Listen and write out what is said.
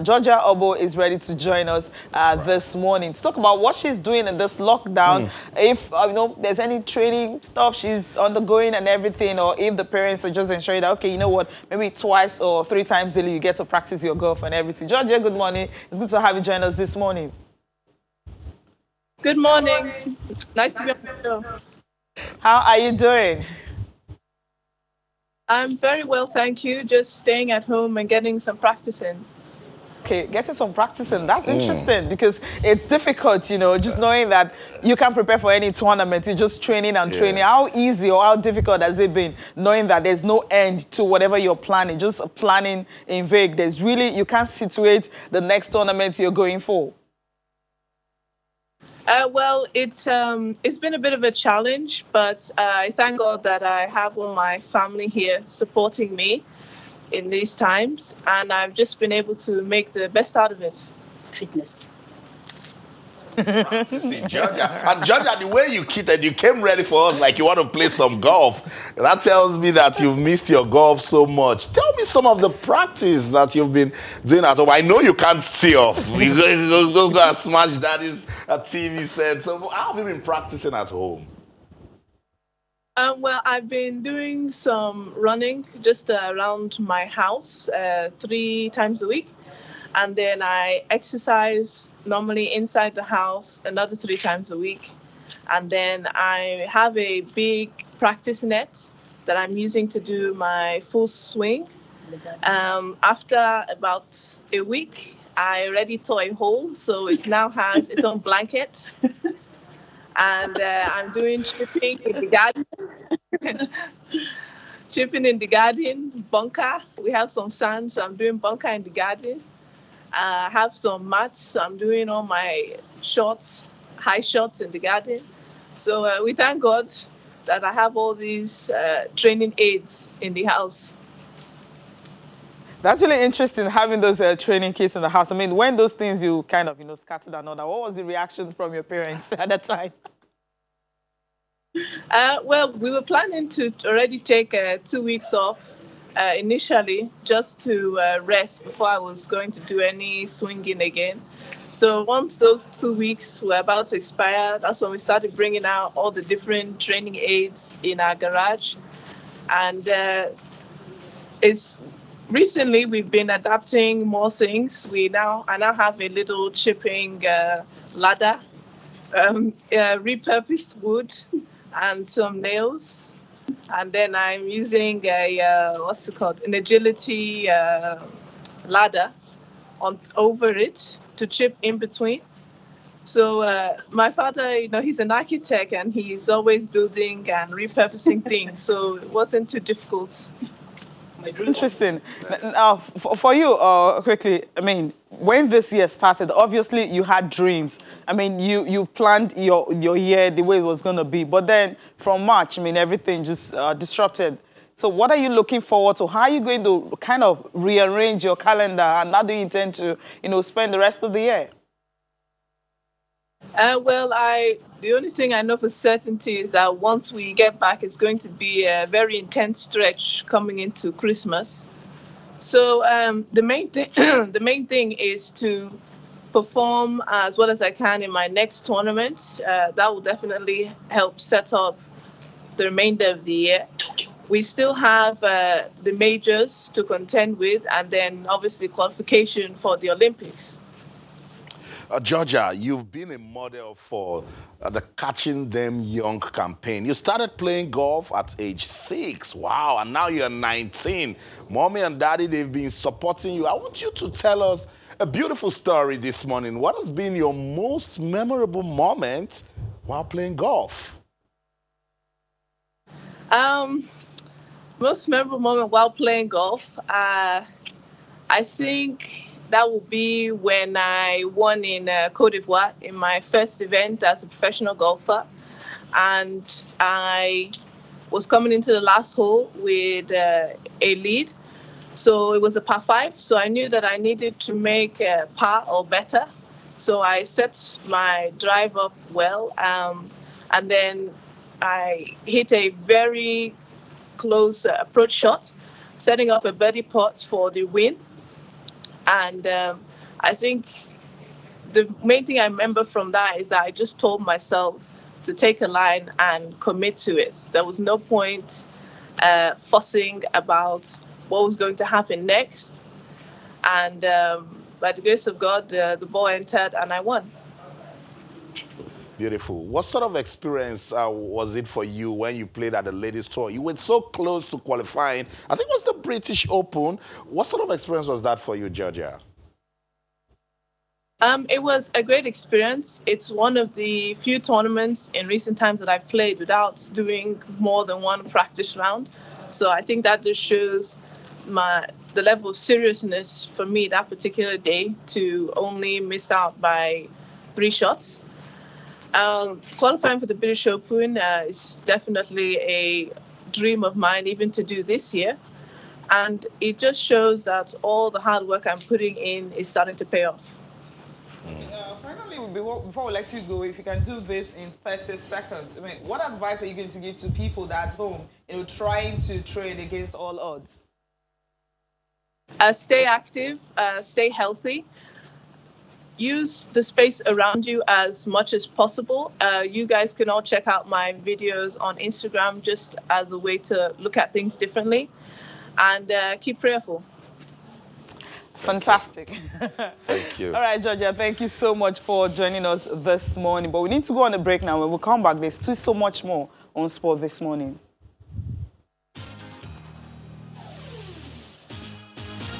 Georgia Oboh is ready to join us this morning to talk about what she's doing in this lockdown. If there's any training stuff she's undergoing and everything, or if the parents are just ensuring that, okay, you know what, maybe twice or three times daily you get to practice your golf and everything. Georgia, good morning. It's good to have you join us this morning. Good morning. Nice to be on the show. How are you doing? I'm very well, thank you. Just staying at home and getting some practice in. Okay, getting some practice in. That's interesting because it's difficult, just knowing that you can prepare for any tournament. You're just training and training. How easy or how difficult has it been knowing that there's no end to whatever you're planning, just planning in vague? You can't situate the next tournament you're going for. Well, it's been a bit of a challenge, but I thank God that I have all my family here supporting me in these times, and I've just been able to make the best out of it. Fitness. See, Georgia. And Georgia, the way you kitted, you came ready for us like you want to play some golf. That tells me that you've missed your golf so much. Tell me some of the practice that you've been doing at home. I know you can't stay off. You go and smash daddy's TV set. So how have you been practicing at home? Well, I've been doing some running just around my house 3 times a week. And then I exercise normally inside the house another 3 times a week. And then I have a big practice net that I'm using to do my full swing. After about a week, I already tore a hole, so it now has its own blanket. And I'm doing chipping in the garden. Chipping in the garden, bunker. We have some sand, so I'm doing bunker in the garden. I have some mats, so I'm doing all my shots, high shots in the garden. So we thank God that I have all these training aids in the house. That's really interesting having those training kits in the house. I mean, when those things you kind of, scattered and all that, what was the reaction from your parents at that time? Well, we were planning to already take 2 weeks off initially just to rest before I was going to do any swinging again. So once those 2 weeks were about to expire, that's when we started bringing out all the different training aids in our garage. And recently we've been adapting more things. I now have a little chipping ladder, repurposed wood, and some nails. And then I'm using an agility ladder over it to chip in between. So my father, he's an architect and he's always building and repurposing things. So it wasn't too difficult. Interesting. Now, for you, quickly, I mean, when this year started, obviously you had dreams. I mean, you planned your year the way it was going to be. But then from March, I mean, everything just disrupted. So what are you looking forward to? How are you going to kind of rearrange your calendar? And how do you intend to, spend the rest of the year? Well, the only thing I know for certainty is that once we get back, it's going to be a very intense stretch coming into Christmas. So the main thing is to perform as well as I can in my next tournament. That will definitely help set up the remainder of the year. We still have the majors to contend with, and then obviously qualification for the Olympics. Georgia, you've been a model for the Catching Them Young campaign. You started playing golf at age 6. Wow, and now you're 19. Mommy and daddy, they've been supporting you. I want you to tell us a beautiful story this morning. What has been your most memorable moment while playing golf? Most memorable moment while playing golf, I think that will be when I won in Côte d'Ivoire in my first event as a professional golfer. And I was coming into the last hole with a lead. So it was a par 5. So I knew that I needed to make a par or better. So I set my drive up well. And then I hit a very close approach shot, setting up a birdie putt for the win. And I think the main thing I remember from that is that I just told myself to take a line and commit to it. There was no point fussing about what was going to happen next. And by the grace of God, the ball entered and I won. Beautiful. What sort of experience was it for you when you played at the ladies' tour? You were so close to qualifying. I think it was the British Open. What sort of experience was that for you, Georgia? It was a great experience. It's one of the few tournaments in recent times that I've played without doing more than one practice round. So I think that just shows the level of seriousness for me that particular day to only miss out by 3 shots. Qualifying for the British Open is definitely a dream of mine, even to do this year. And it just shows that all the hard work I'm putting in is starting to pay off. Finally, before we let you go, if you can do this in 30 seconds, I mean, what advice are you going to give to people that at home, trying to trade against all odds? Stay active, stay healthy. Use the space around you as much as possible. You guys can all check out my videos on Instagram just as a way to look at things differently, and keep prayerful. Fantastic. Thank you. All right, Georgia, thank you so much for joining us this morning. But we need to go on a break now. When we come back, there's still so much more on sport this morning.